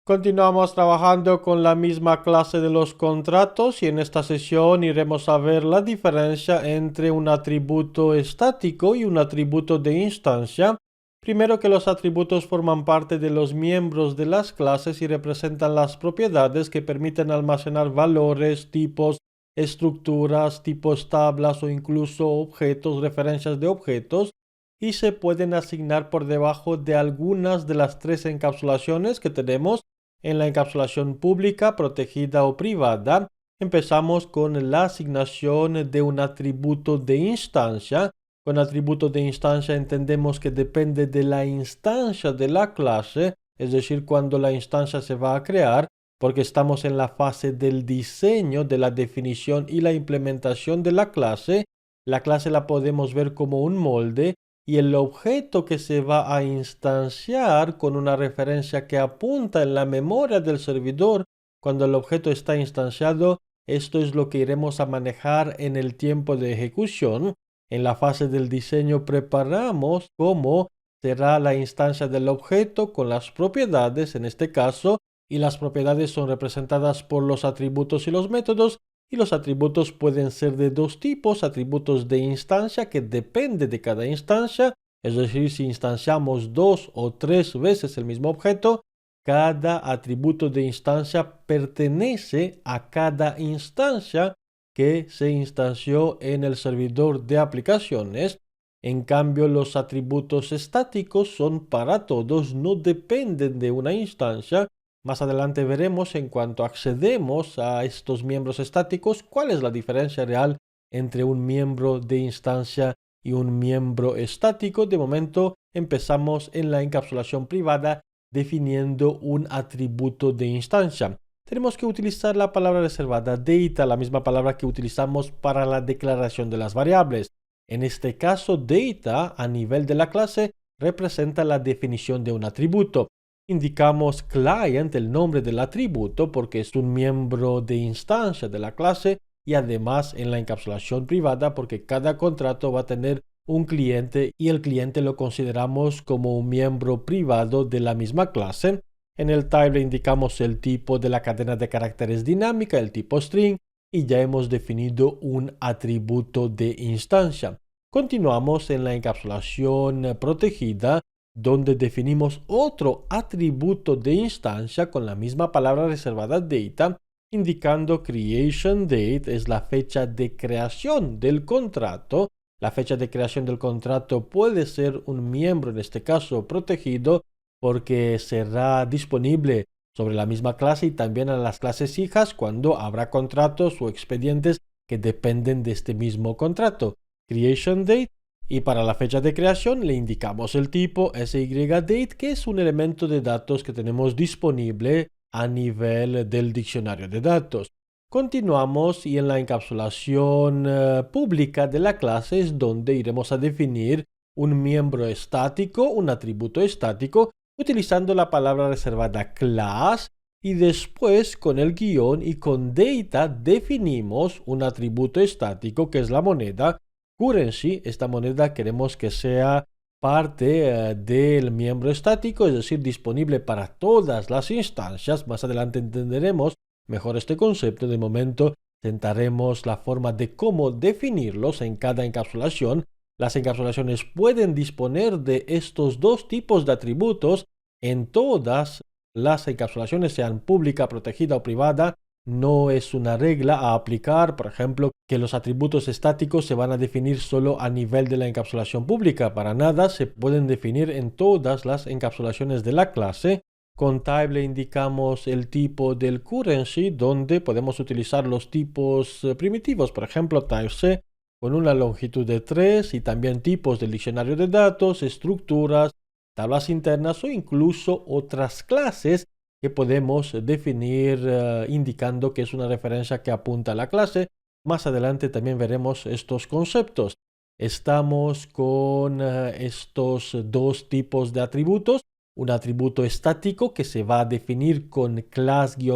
Continuamos trabajando con la misma clase de los contratos y en esta sesión iremos a ver la diferencia entre un atributo estático y un atributo de instancia. Primero que los atributos forman parte de los miembros de las clases y representan las propiedades que permiten almacenar valores, tipos, estructuras, tipos, tablas o incluso objetos, referencias de objetos y se pueden asignar por debajo de algunas de las tres encapsulaciones que tenemos en la encapsulación pública, protegida o privada. Empezamos con la asignación de un atributo de instancia. Con atributo de instancia entendemos que depende de la instancia de la clase, es decir, cuando la instancia se va a crear, porque estamos en la fase del diseño, de la definición y la implementación de la clase. La clase la podemos ver como un molde y el objeto que se va a instanciar con una referencia que apunta en la memoria del servidor cuando el objeto está instanciado, esto es lo que iremos a manejar en el tiempo de ejecución. En la fase del diseño preparamos cómo será la instancia del objeto con las propiedades en este caso, y las propiedades son representadas por los atributos y los métodos, y los atributos pueden ser de dos tipos: atributos de instancia que depende de cada instancia, es decir, si instanciamos dos o tres veces el mismo objeto, cada atributo de instancia pertenece a cada instancia que se instanció en el servidor de aplicaciones. En cambio, los atributos estáticos son para todos, no dependen de una instancia. Más adelante veremos, en cuanto accedemos a estos miembros estáticos, cuál es la diferencia real entre un miembro de instancia y un miembro estático. De momento empezamos en la encapsulación privada definiendo un atributo de instancia. Tenemos que utilizar la palabra reservada data, la misma palabra que utilizamos para la declaración de las variables. En este caso, data a nivel de la clase representa la definición de un atributo. Indicamos client, el nombre del atributo, porque es un miembro de instancia de la clase, y además en la encapsulación privada porque cada contrato va a tener un cliente y el cliente lo consideramos como un miembro privado de la misma clase. En el type le indicamos el tipo de la cadena de caracteres dinámica, el tipo string, y ya hemos definido un atributo de instancia. Continuamos en la encapsulación protegida, donde definimos otro atributo de instancia con la misma palabra reservada data, indicando creation date es la fecha de creación del contrato. La fecha de creación del contrato puede ser un miembro, en este caso protegido, porque será disponible sobre la misma clase y también a las clases hijas cuando habrá contratos o expedientes que dependen de este mismo contrato. Creation date. Y para la fecha de creación le indicamos el tipo SYDate, que es un elemento de datos que tenemos disponible a nivel del diccionario de datos. Continuamos y en la encapsulación pública de la clase es donde iremos a definir un miembro estático, un atributo estático, utilizando la palabra reservada class, y después con el guión y con data definimos un atributo estático que es la moneda currency. Esta moneda queremos que sea parte del miembro estático, es decir, disponible para todas las instancias. Más adelante entenderemos mejor este concepto. De momento tentaremos la forma de cómo definirlos en cada encapsulación. Las encapsulaciones pueden disponer de estos dos tipos de atributos en todas las encapsulaciones, sean pública, protegida o privada. No es una regla a aplicar, por ejemplo, que los atributos estáticos se van a definir solo a nivel de la encapsulación pública. Para nada, se pueden definir en todas las encapsulaciones de la clase. Con type le indicamos el tipo del currency, donde podemos utilizar los tipos primitivos, por ejemplo, type C, con una longitud de 3, y también tipos del diccionario de datos, estructuras, tablas internas o incluso otras clases que podemos definir indicando que es una referencia que apunta a la clase. Más adelante también veremos estos conceptos. Estamos con estos dos tipos de atributos. Un atributo estático que se va a definir con class-y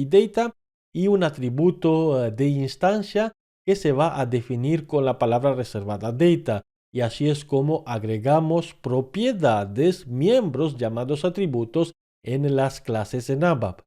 data, y un atributo de instancia que se va a definir con la palabra reservada data. Y así es como agregamos propiedades, miembros llamados atributos, en las clases en ABAP.